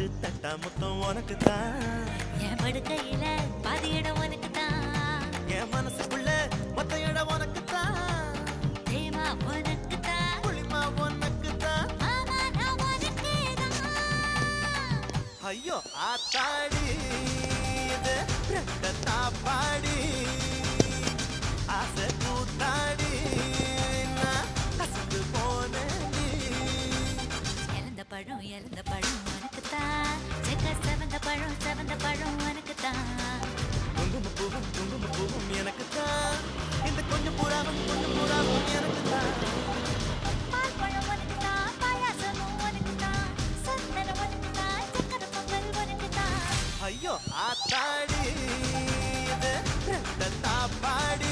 பட்டு தட்டா முத்தம் உனக்கு தான். என் படுக்கையில பாதி இடம் உனக்கு தான். என் மனசுக்குள்ள மொத்த இடம் உனக்கு தான். தேமா உனக்கு தான். புளிமா உனக்கு தான். மாமா நான் உனக்கே தான். ஐயோ ஆத்தாடி இது ரெட்ட தாப்பாடி ஆசை கூத்தாடி நான் கசந்து போனேன். இழந்த பழம் உனக்கு தான். செவந்த பழம் உனக்கு தான். குங்குமப்பூவும் எனக்கு தான். இந்த கொஞ்சம் புறாவும் எனக்கு தான். பால் பழம் உனக்கு தான். பாயாசமும் உனக்கு தான். சந்தனம் உனக்கு தான். சக்கரை பொங்கல் உனக்கு தான். ஐயோ ஆத்தாடி இது ரெட்ட தாப்பாடி